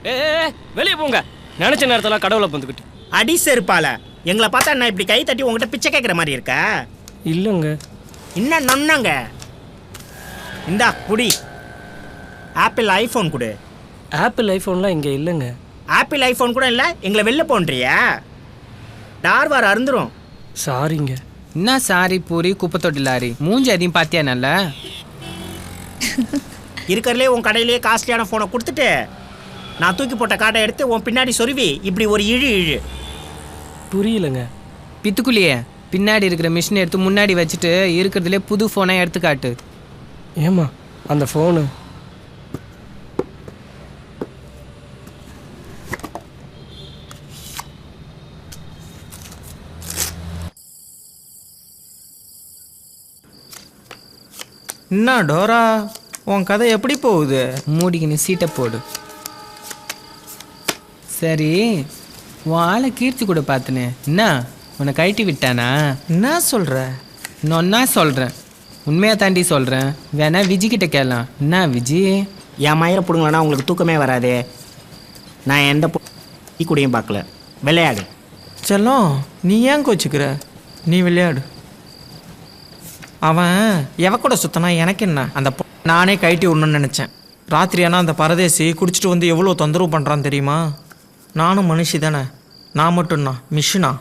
ஏ வெளியே போங்க. நினைச்ச நேரத்தில் கடவுளை வந்துக்கிட்டு அடி செருப்பால எங்களை பார்த்தா நான் இப்படி கை தட்டி உங்ககிட்ட பிச்சை கேட்குற மாதிரி இருக்கா? இல்லைங்க. இன்னும் நொன்னங்க. இந்தா குடி. ஆப்பிள் ஐஃபோன் கொடு. ஆப்பிள் ஐஃபோன்லாம் இங்கே இல்லைங்க. ஆப்பிள் ஐஃபோன் கூட இல்லை, எங்களை வெளில போன்றியா? டார்வார் அருந்துரும். சாரிங்க. என்ன சாரி பூரி குப்பை தொட்டி லாரி மூஞ்சி அதையும் பார்த்தியா நல்லா இருக்கிறதுலே உன் கடையிலேயே காஸ்ட்லியான ஃபோனை கொடுத்துட்டு நான் தூக்கி போட்ட கார்டை எடுத்து உன் பின்னாடி சொருவி இப்படி ஒரு இழு இழு. புரியலங்க. பித்துக்குள்ளியே பின்னாடி இருக்கிற மிஷினை எடுத்து முன்னாடி வச்சுட்டு இருக்கிறதுலே புது ஃபோனை எடுத்து காட்டு. ஏம்மா அந்த ஃபோனு? என்ன டோரா, உன் கதை எப்படி போகுது? மூடிக்கின்னு சீட்டை போடு. சரி, உன் ஆளை கீர்த்தி கூட பார்த்தனே, என்ன உன்னை கழட்டி விட்டானா? என்ன சொல்கிற? நான் சொல்கிறேன், உண்மையாக தாண்டி சொல்கிறேன். வேணா விஜி கிட்ட கேட்கலாம். என்ன விஜி? என் மயிரை பிடுங்களா உங்களுக்கு தூக்கமே வராது. நான் எந்த கூடையும் பார்க்கல. விளையாடு. செல்லம், நீ ஏன் கோச்சுக்கிற? நீ விளையாடு. அவன் எவ கூட சுத்தனா எனக்கு என்ன? அந்த நானே கழட்டி விடணும்னு நினச்சேன். ராத்திரி ஆனால் அந்த பரதேசி குடிச்சிட்டு வந்து எவ்வளோ தொந்தரவு பண்ணுறான்னு தெரியுமா? நானும் மனுஷி தானே, நான் மட்டும்னா மிஷினா?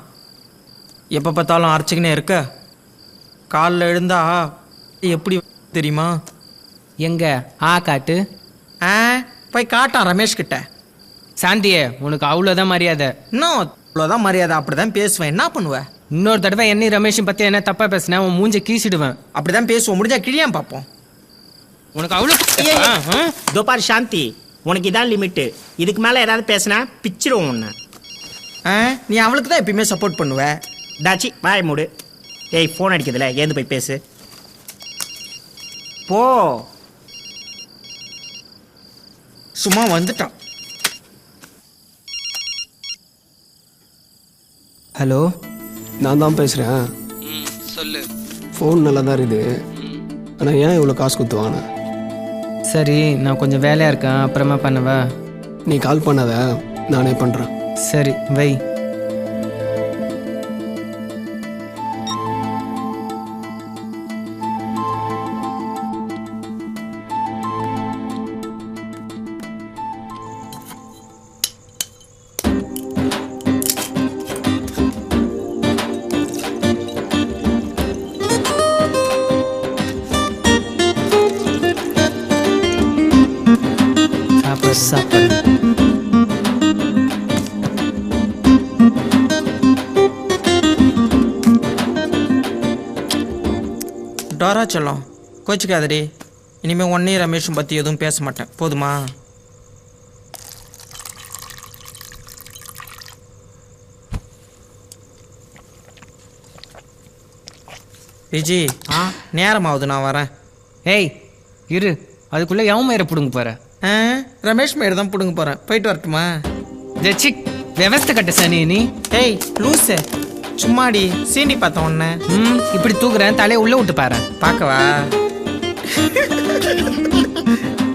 எப்போ பார்த்தாலும் அரைச்சிக்கினே இருக்க. காலில் எழுந்தா எப்படி தெரியுமா? எங்க ஆ காட்டு. போய் காட்டான் ரமேஷ் கிட்ட. சாந்தியே, உனக்கு அவ்வளோதான் மரியாதை. இன்னும் அவ்வளோதான் மரியாதை. அப்படி தான் பேசுவேன். என்ன பண்ணுவேன்? இன்னொரு தடவை என்னை ரமேஷும் பற்றி என்ன தப்பாக பேசினா உன் மூஞ்சை கீசிடுவேன். அப்படி தான் பேசுவோம். முடிஞ்சா கிழியான் பார்ப்போம். உனக்கு அவ்வளோ தோபார் சாந்தி, உனக்கு இதான் லிமிட்டு. இதுக்கு மேலே ஏதாவது பேசினா பிச்சிடுவோம் ஒன்று. நீ அவளுக்கு தான் எப்பயுமே சப்போர்ட் பண்ணுவ. டாச்சி வாய் மூடு. ஏய் ஃபோன் அடிக்கிறதுல ஏந்து போய் பேசு போ. சும்மா வந்துட்டான். ஹலோ, நான் தான் பேசுகிறேன். சொல்லு. ஃபோன் நல்லா தான் இருக்குது, ஆனால் ஏன் இவ்வளோ காசு கொடுத்துவானே? சரி, நான் கொஞ்சம் வேலையாக இருக்கேன், அப்புறமா பண்ணவா? நீ கால் பண்ணாத, நானே பண்ணுறேன். சரி வை. சாப்பாடு டோரா செல்லம், கோச்சிக்காதடி. இனிமேல் ஒன்னையும் ரமேஷும் பற்றி எதுவும் பேச மாட்டேன், போதுமா? விஜி, நேரம் ஆகுது, நான் வரேன். ஏய் இரு, அதுக்குள்ளே எவன் மயிரை பிடுங்க போகிற? ரமேஷ் மயிறு தான் பிடுங்க போகிறேன். போயிட்டு வரட்டுமா? ஜெச்சிக் விவஸ்தை கட்ட சனி நீ. ஏய் லூசு, சும்மாடி சீண்டி பார்த்தேன் ஒன்று. இப்படி தூக்குறேன், தலையை உள்ளே விட்டு பாரு. பார்க்கவா?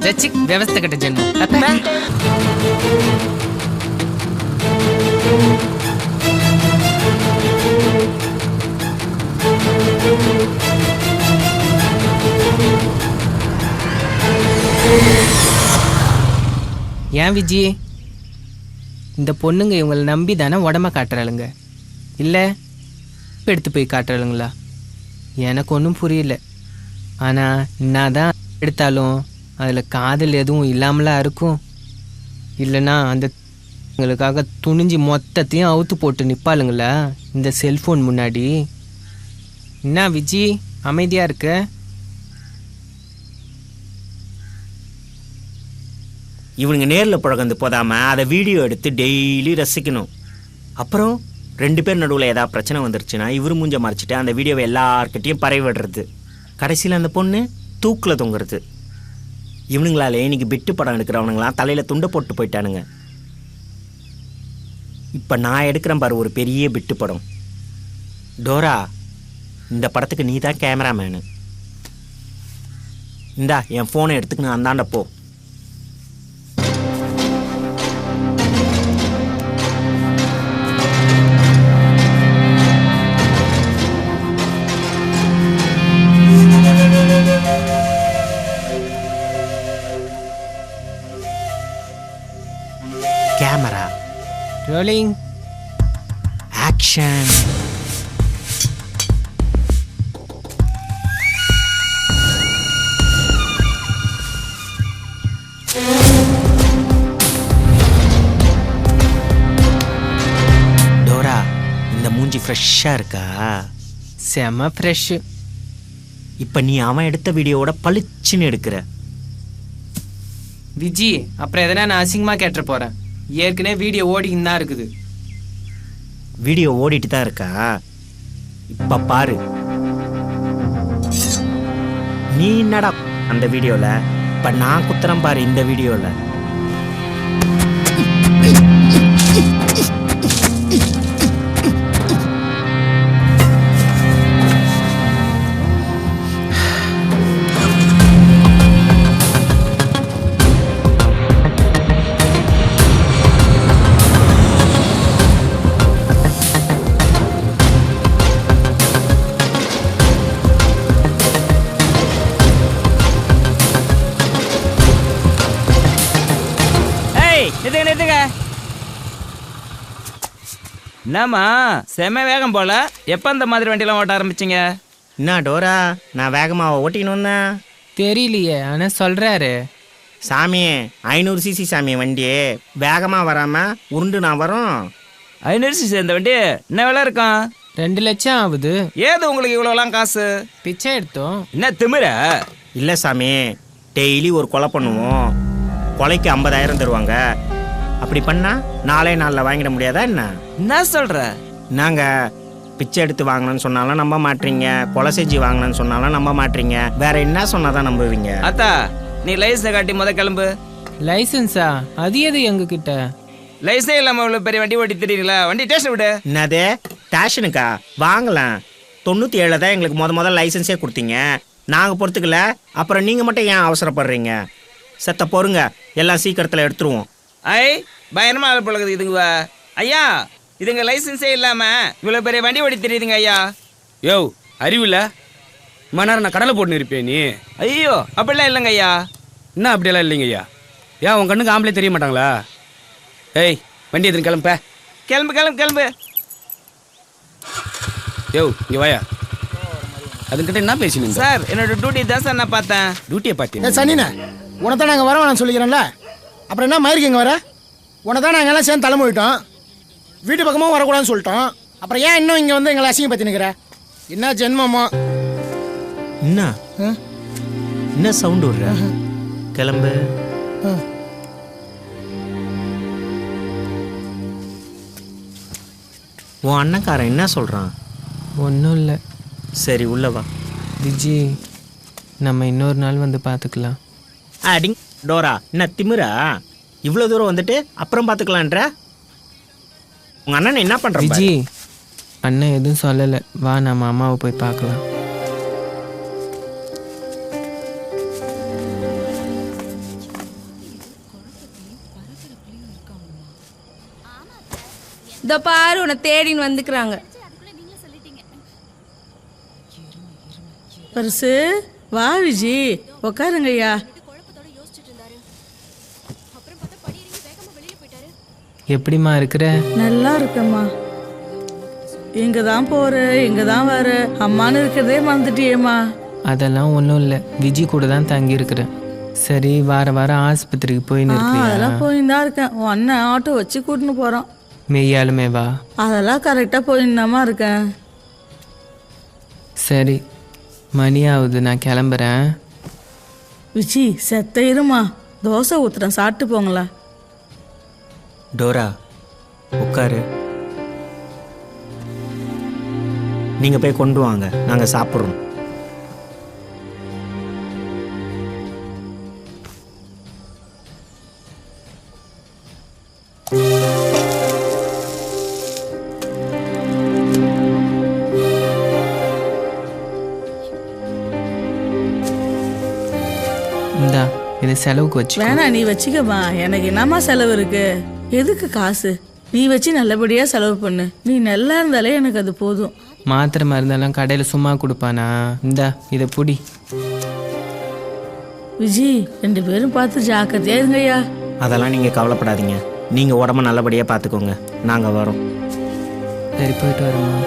ஜெச்சிக் விவஸ்தை கட்ட ஜென்மம். ஏன் விஜி, இந்த பொண்ணுங்க இவங்களை நம்பி தானே உடம்ப காட்டுறாளுங்க, இல்லை எடுத்து போய் காட்டுறாளுங்களா? எனக்கு ஒன்றும் புரியல. ஆனால் என்ன தான் எடுத்தாலும் அதில் காதல் எதுவும் இல்லாமலா இருக்கும்? இல்லைன்னா அந்த உங்களுக்காக துணிஞ்சு மொத்தத்தையும் அவுத்து போட்டு நிற்பாளுங்களா இந்த செல்ஃபோன் முன்னாடி? என்ன விஜி அமைதியாக இருக்க? இவனுங்க நேரில் பழகந்து போதாமல் அதை வீடியோ எடுத்து டெய்லி ரசிக்கணும். அப்புறம் 2 பேர் நடுவில் ஏதாவது பிரச்சனை வந்துருச்சுன்னா இவர் மூஞ்ச மறைச்சிட்டு அந்த வீடியோவை எல்லார்கிட்டையும் பரவி விடுறது. கடைசியில் அந்த பொண்ணு தூக்கில் தொங்குறது. இவனுங்களாலே இன்னைக்கு பிட்டு படம் எடுக்கிறவனுங்களாம் தலையில் துண்டை போட்டு போயிட்டானுங்க. இப்போ நான் எடுக்கிறேன் பாரு ஒரு பெரிய பிட்டு படம். டோரா, இந்த படத்துக்கு நீ தான் கேமராமேனு. இந்தா என் ஃபோனை எடுத்துக்கு நான் அந்தாண்ட போ. Camera rolling. ஆக்ஷன். டோரா, இந்த மூஞ்சி ஃப்ரெஷ்ஷாக இருக்கா? செம ஃப்ரெஷ்ஷு. இப்போ நீ அவன் எடுத்த வீடியோவோட பளிச்சுன்னு எடுக்கிற. விஜி, அப்புறம் எதனா நான் அசிங்கமாக கேட்டுற போகிறேன். ஏற்கனவே வீடியோ ஓடிக்கின்னு தான் இருக்குது. வீடியோ ஓடிட்டு தான் இருக்கா? இப்போ பாரு. நீ என்னடா அந்த வீடியோவில்? இப்போ நான் குத்துறேன் பாரு இந்த வீடியோவில். நிறுத்துங்க. என்னம்மா செம்ம வேகம் போல, எப்போ இந்த மாதிரி வண்டியெல்லாம் ஓட்ட ஆரம்பிச்சிங்க? என்ன டோரா, நான் வேகமாக ஓட்டின்னு வந்தேன். தெரியலையே, ஆனால் சொல்கிறாரு. சாமி 500 சிசி சாமி வண்டி வேகமாக வராமல் உருண்டு நான் வரோம். 500 சிசி இந்த வண்டி என்ன விலை இருக்கும்? 2 லட்சம் ஆகுது. ஏது உங்களுக்கு இவ்வளோலாம் காசு? பிச்சை எடுத்தோம். என்ன திமிர? இல்லை சாமி, டெய்லி ஒரு கொலை பண்ணுவோம். கொலைக்கு 50,000 தருவாங்க. அப்படி பண்ணா 4 நாளில் வாங்கிட முடியாதா என்ன? என்ன சொல்ற? நாங்கள் பிச்சை எடுத்து வாங்கணும்னு சொன்னாலும் நம்ப மாட்டீங்க, கொலை செஞ்சு வாங்கணும்னு சொன்னாலும் நம்ப மாட்டீங்க. வேற என்ன சொன்னாதான் நம்புவீங்க? அத்தா, நீ லைசன்ஸை காட்டி முத கிளம்பு. லைசன்ஸா? அது எது எங்ககிட்ட? லைசன்ஸே இல்லாமல் இவ்வளோ பெரிய வண்டி ஓட்டி தெரியல. வண்டி டேஷன் விடு. என்னது டேஷனுக்கா? வாங்கலாம். 97 தான் எங்களுக்கு முதல் லைசன்ஸே கொடுத்தீங்க. நாங்கள் பொறுத்துக்கல, அப்புறம் நீங்கள் மட்டும் ஏன் அவசரப்படுறீங்க? செத்த பொறுங்க, எல்லாம் சீக்கிரத்தில் எடுத்துருவோம். ஐ பயங்கரமா ஆள் பழகுது இதுங்க. ஐயா, இதுங்க லைசன்ஸே இல்லாம இவ்வளவு பெரிய வண்டி ஓடி தெரியுதுங்க ஐயா. யோ, அறிவில்ல மணி நேரம் நான் கடலை போட்டுன்னு இருப்பேன் நீ. ஐயோ, அப்படிலாம் இல்லைங்க ஐயா. என்ன அப்படியெல்லாம் இல்லைங்க ஐயா. ஏன் உன் கண்ணுக்கு ஆம்பளை தெரிய மாட்டாங்களா? ஏய், வண்டி எதுன்னு கிளம்ப. கிளம்பு கிளம்பு கிளம்பு. யோ, இங்கே வாயா. அதுக்கிட்ட என்ன பேசினீங்க சார்? என்னோட டியூட்டி தான் சார் நான் பார்த்தேன். டியூட்டியை பார்த்தீங்க? சனிண்ணே, உன தான் நாங்கள் வர வேணாம்னு சொல்லிக்கிறோம்ல, அப்புறம் என்ன மயிருக்கு இங்கே வர? உன தான் நாங்கள் எல்லாம் சேர்ந்து தலைமொழிட்டோம், வீட்டு பக்கமாக வரக்கூடாதுன்னு சொல்லிட்டோம். அப்புறம் ஏன் இன்னும் இங்கே வந்து எங்களை அசிங்கப்படுத்தி நிற்கிற? என்ன ஜென்மமோ? என்ன சவுண்ட் விடுற? கிளம்பு. உன் அண்ணக்காரன் என்ன சொல்கிறான்? ஒன்றும் இல்லை. சரி உள்ள வா. விஜி, நம்ம இன்னொரு நாள் வந்து பார்த்துக்கலாம். அடிங் டோரா, என்ன திமிரா? இவ்வளோ தூரம் வந்துட்டு அப்புறம் பார்த்துக்கலான்ற? உங்கள் அண்ணன் என்ன பண்ணுற? விஜி, அண்ணன் எதுவும் சொல்லலை. வா, நம்ம அம்மாவை போய் பார்க்கலாம். இதோ பாரு, உன்னை தேடின்னு வந்துக்கிறாங்க. பரிசு, வா விஜி, உக்காருங்க ஐயா. எப்படிம்மா இருக்கிற? நல்லா இருக்கம்மா. எங்க தான் போற, எங்க தான் வர, அம்மானு இருக்கிறதே மறந்துட்டியேம்மா. அதெல்லாம் ஒன்றும் இல்லை, விஜி கூட தான் தங்கி இருக்கிறேன். சரி, வார வாரம் ஆஸ்பத்திரிக்கு போயின்னு இருக்கியா? அதெல்லாம் போயின்னு தான் இருக்கேன். உன் அண்ணன் ஆட்டோ வச்சு கூட்டின்னு போறான். மெய்யாலுமே வா. அதெல்லாம் கரெக்டாக போயின்னாமா இருக்கேன். சரி, மணி ஆகுது, நான் கிளம்புறேன். விஜி, செத்த இருமா, தோசை ஊத்துறேன், சாப்பிட்டு போங்களா. டோரா உட்காரு. நீங்கள் போய் கொண்டு வாங்க, நாங்கள் சாப்பிட்றோம். இந்தா, இது செலவுக்கு வச்சு. வேணாம், நீ வச்சுக்கம்மா. எனக்கு என்னம்மா செலவு இருக்கு? எதுக்கு காசு? நீ வச்சு நல்லபடியாக செலவு பண்ணு. நீ நல்லா இருந்தாலே எனக்கு அது போதும். மாத்திரை மருந்தெல்லாம் கடையில் சும்மா கொடுப்பானா? இந்தா, இதை புடி. விஜி, 2 பேரும் பார்த்து ஜாக்கிரதையா இருங்கய்யா. அதெல்லாம் நீங்கள் கவலைப்படாதீங்க. நீங்கள் உடம்ப நல்லபடியாக பார்த்துக்கோங்க. நாங்கள் வரோம். சரி, போயிட்டு வரோம்மா.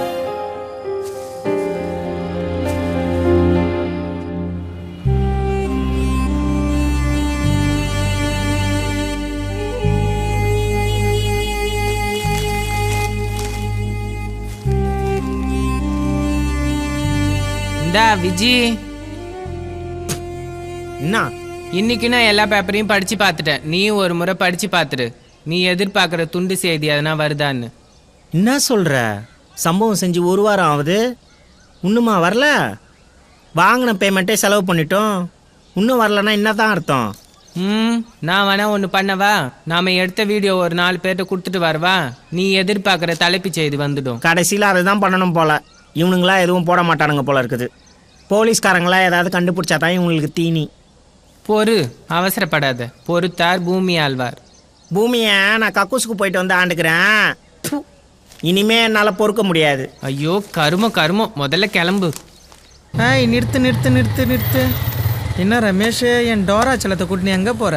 இந்தா விஜி, என்ன இன்னைக்கு நான் எல்லா பேப்பரையும் படிச்சு பார்த்துட்டேன். நீ ஒரு முறை படிச்சு பார்த்துடு. நீ எதிர்பார்க்குற துண்டு செய்தி எதனா வருதான்னு. என்ன சொல்கிற? சம்பவம் செஞ்சு 1 வாரம் ஆகுது, இன்னுமா வரல? வாங்கின பேமெண்ட்டே செலவு பண்ணிட்டோம், இன்னும் வரலன்னா என்ன தான் அர்த்தம்? நான் வேணா ஒன்று பண்ணவா? நாம் எடுத்த வீடியோ ஒரு 4 பேர்கிட்ட கொடுத்துட்டு வரவா? நீ எதிர்பார்க்குற தலைப்பு செய்தி வந்துடும். கடைசியில் அதை தான் பண்ணணும் போல். இவனுங்களா எதுவும் போட மாட்டானுங்க போல இருக்குது. போலீஸ்காரங்களா ஏதாவது கண்டுபிடிச்சா தான் இவங்களுக்கு தீனி. பொறு, அவசரப்படாத. பொறுத்தார் பூமி ஆழ்வார். பூமியை நான் கக்கூசுக்கு போயிட்டு வந்து ஆண்டுக்கிறேன். இனிமே என்னால் பொறுக்க முடியாது. ஐயோ கருமம், முதல்ல கிளம்பு. ஏய், நிறுத்து நிறுத்து நிறுத்து நிறுத்து. என்ன ரமேஷ், என் டோரா செல்லத்தை கூட்டி நீ எங்கே போகிற?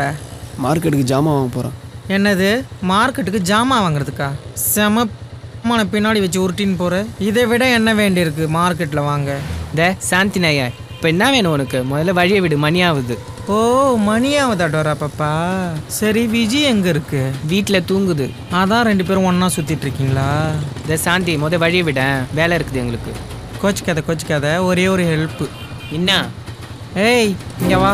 மார்க்கெட்டுக்கு ஜாமான் வாங்க போகிறேன். என்னது, மார்க்கெட்டுக்கு ஜாமான் வாங்குறதுக்கா? செம பின்னாடி வச்சு உருட்டின்னு போகிற. இதை விட என்ன வேண்டியிருக்கு மார்க்கெட்டில் வாங்க? சாந்தி நாயா, இப்போ என்ன வேணும் உனக்கு? முதல்ல வழியை விடு, மணி ஆகுது. ஓ, மணி ஆகுதா டோரா பாப்பா? சரி, விஜி எங்கே இருக்கு? வீட்டில் தூங்குது. அதான் 2 பேரும் ஒன்றா சுற்றிட்டு இருக்கீங்களா? சாந்தி, முதல் வழியை விட, வேலை இருக்குது எங்களுக்கு. கோச்சிக்காத, ஒரே ஒரு ஹெல்ப்பு. என்ன? ஏய், இங்கே வா.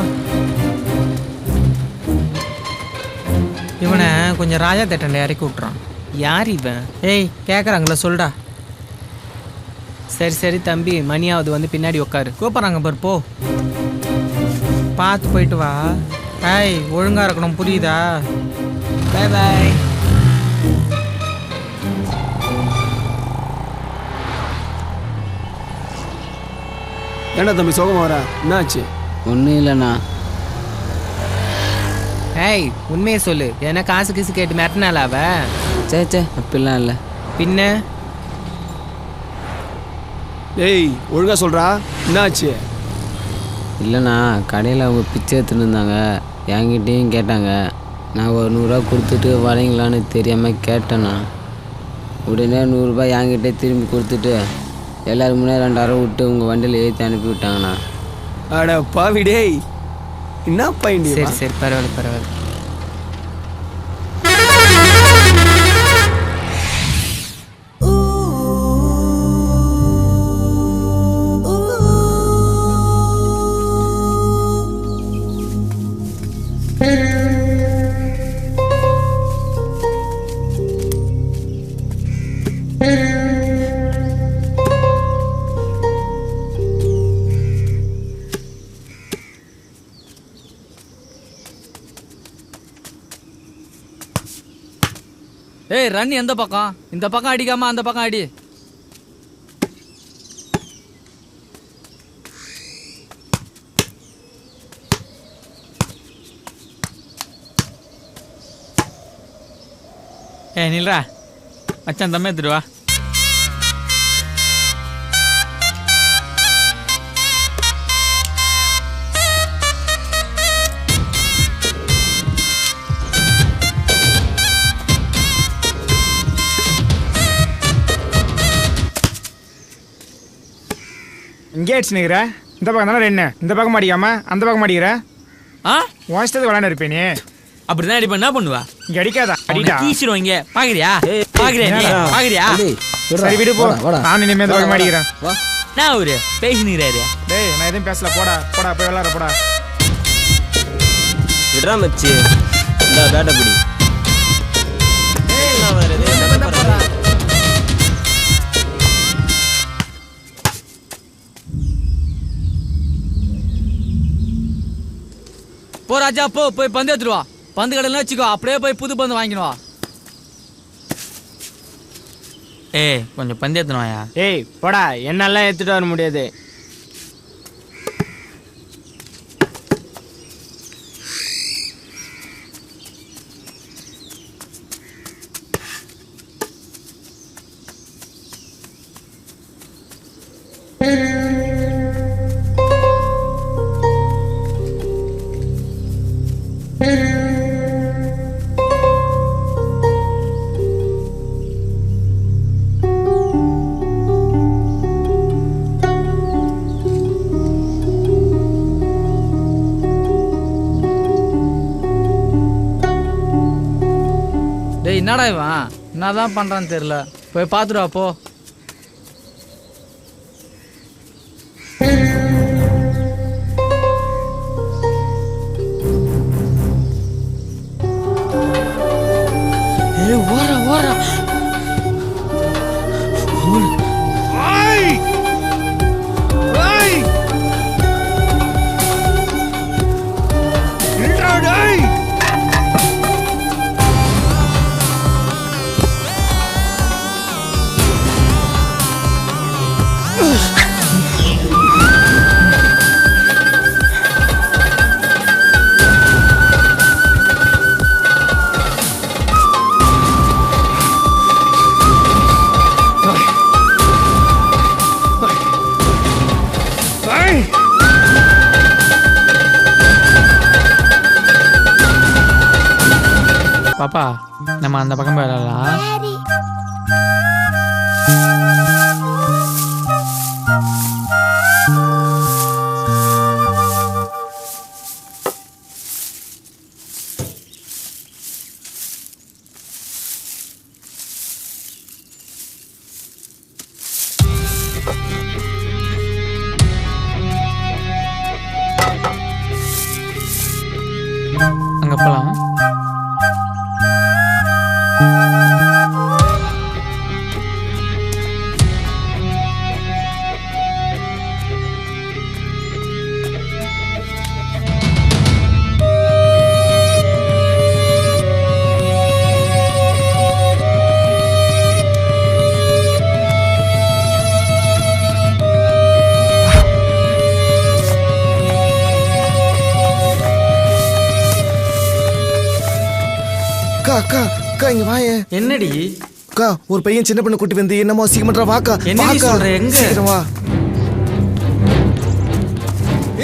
இவனை கொஞ்சம் ராஜா தேட்டண்ட இறக்கி விட்றான். யார் இவன்? ஏய், கேட்குறாங்களா, சொல்டா. சரி தம்பி, மணியாவது வந்து பின்னாடி உட்காரு. கூப்பிட்றாங்க பாரு, போ. பார்த்து போயிட்டு வா. ஏய், ஒழுங்காக இருக்கணும், புரியுதா? Bye bye. ஏன்னா தம்பி சோகமா வர, என்னாச்சு? ஒன்றும் இல்லைண்ணா. ஏய், உண்மையை சொல்லு. ஏன்னா காசு கேட்டு மிரட்டினால அவ? சே அப்படிலாம் இல்லை. பின்ன? ஏய், ஒழுங்கா சொல்கிறா, என்னாச்சு? இல்லைண்ணா, கடையில் அவங்க பிச்சை எடுத்துன்னு இருந்தாங்க. என்கிட்டையும் கேட்டாங்க. நான் ஒரு 100 ரூபா கொடுத்துட்டு வரீங்களான்னு தெரியாமல் கேட்டேண்ணா. உடனே 100 ரூபாய் என்கிட்டே திரும்பி கொடுத்துட்டு எல்லோரும் முன்னே 2000 விட்டு உங்கள் வண்டியில் ஏற்றி அனுப்பி விட்டாங்கண்ணா. அட பாவி டேய், என்ன பையன்? சரி பரவாயில்ல. ஏய், ரன் எந்த பக்கம்? இந்த பக்கம் அடிக்காம அந்த பக்கம் அடி. ஏய், நில்றா மச்சான், தம்மே எடுத்துட்டு வா. இங்கே அடிச்சுனுக்கிற? இந்த பக்கம் தானே ரெண்டு, இந்த பக்கம் அடிக்காம அந்த பக்கம் அடிக்கிற. வாசித்தது விளாண்டு இருப்பேன். நீ அப்படிதான் அடிப்பேன். என்ன பண்ணுவா? இங்கே அடிக்காதா? அடிடா, கீச்சிரும். இங்கே பாக்குறியா? சரி விடு, போ. நான் இனிமே இந்த பக்கம் அடிக்கிறேன். நான் ஒரு பேசினுக்கிறாரு. டேய், நான் எதுவும் பேசல. போடா போய் விளாட போடா. விடுறா மச்சி, இந்த பேட்டை பிடி. போ ராஜா, போய் பந்து எடுத்துட்டு வா. பந்து கடையில் வச்சுக்கோ, அப்படியே போய் புது பந்து வாங்கிடுவா. ஏய், கொஞ்சம் பந்து எடுத்துனுவாயா? ஏய் போடா, என்னெல்லாம் எடுத்துகிட்டு வர முடியாது. டேய் என்னடா இவன் என்னதான் பண்ணுறான்னு தெரில, போய் பார்த்துடுவா போ. பாப்பா நம்ம அந்த பக்கம் போயிடலாம். அங்கே போகலாம். அக்கா அக்கா இங்க வாயே. என்னடி அக்கா ஒரு பையன் சின்ன பொண்ணு கூட்டி வந்து என்னமோ சீக்கிரமா வாக்கா. என்னடி சொல்ற? எங்க? சீக்கிரம் வா.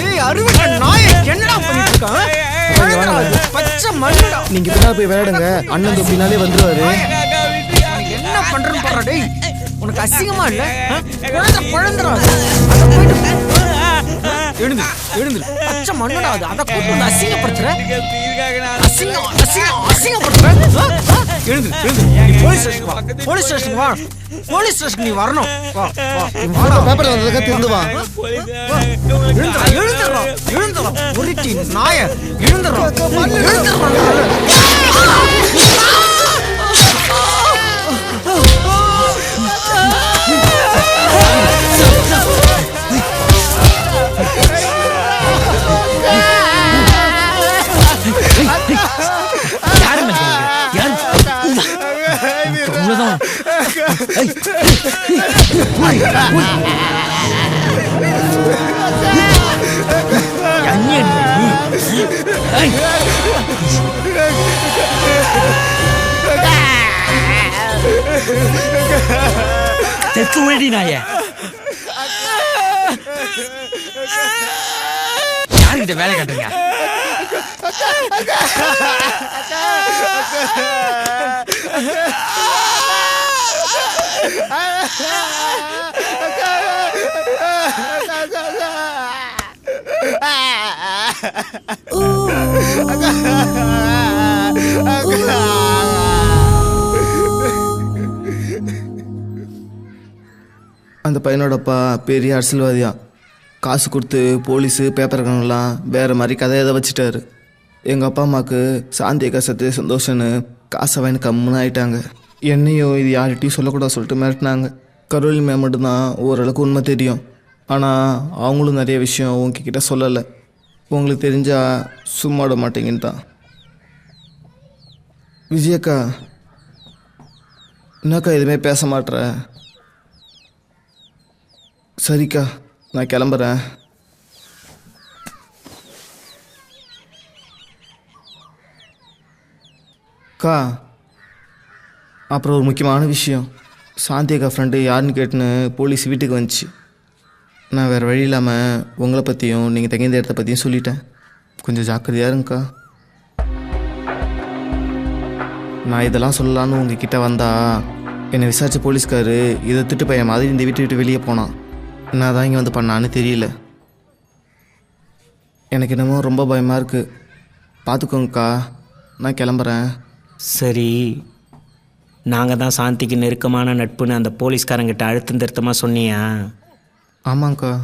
ஏய் அருவிட்ட நாயே, என்னடா பண்ணிட்டு இருக்க? பச்சை மண்ணுடா. நீங்க பின்னால போய் விளையாடுங்க, அண்ணன் பின்னாலே வந்துருவாரு. என்ன பண்றேன்னு பாரு. டேய் உனக்கு அசிங்கமா இல்ல? குழந்தைடா. எழுந்து எழுந்து. பச்சை மண்ணுடா அது. அதை கூட்டு வந்து அசிங்கப்படுத்துற. அசிங்கப்படுத்துற. எழுந்து எழுந்து. நீ போலீஸ் ஸ்டேஷனுக்கு வா. போலீஸ் ஸ்டேஷனுக்கு வா. போலீஸ் ஸ்டேஷனுக்கு நீ வரணும். வா வா. பேப்பர் வந்ததுக்கு திருந்து வா. எழுந்துடா எழுந்துடா எழுந்துடா. ஒருத்தி நாய எழுந்துடா எழுந்துடா. யாருக்கிட்ட வேலை கட்டுறீங்க? அந்த பையனோடப்பா பெரிய அரசியல்வாதியா. காசு கொடுத்து போலீஸு பேப்பர்காரங்களாம் வேறு மாதிரி கதையை எதை வச்சுட்டாரு. எங்கள் அப்பா அம்மாவுக்கு சாந்தி கசத்து சந்தோஷன்னு காசை வாங்கி கம்முன்னு ஆகிட்டாங்க. என்னையும் இது யார்கிட்டையும் சொல்லக்கூடாது சொல்லிட்டு மிரட்டினாங்க. கரோலி மேம் மட்டும்தான் ஓரளவுக்கு உண்மை தெரியும். ஆனால் அவங்களும் நிறைய விஷயம் உங்ககிட்ட சொல்லலை. உங்களுக்கு தெரிஞ்சால் சும்மா விட மாட்டேங்கன்னு தான். விஜயக்கா என்னக்கா எதுவுமே பேச மாட்ற? சரிக்கா நான் கிளம்புறேன். அக்கா அப்புறம் ஒரு முக்கியமான விஷயம். சாந்தி அக்கா ஃப்ரெண்டு யாருன்னு கேட்டுன்னு போலீஸ் வீட்டுக்கு வந்துச்சு. நான் வேறு வழி இல்லாமல் உங்களை பற்றியும் நீங்கள் தங்கியிருந்த இடத்த பற்றியும் சொல்லிட்டேன். கொஞ்சம் ஜாக்கிரதையாக இருங்கக்கா. நான் இதெல்லாம் சொல்லலான்னு உங்ககிட்ட வந்தா என்னை விசாரித்த போலீஸ்காரு இதை திட்டு பையன் மாதிரி இந்த வீட்டை விட்டு வெளியே போனான். நான் தான் இங்கே வந்து பண்ணான்னு தெரியல. எனக்கு என்னமோ ரொம்ப பயமாக இருக்குது. பார்த்துக்கோங்கக்கா நான் கிளம்புறேன். சரி நாங்கள் தான் சாந்திக்கு நெருக்கமான நட்புன்னு அந்த போலீஸ்காரங்கிட்ட அழுத்தம் திருத்தமாக சொன்னியா? ஆமாங்க்கா.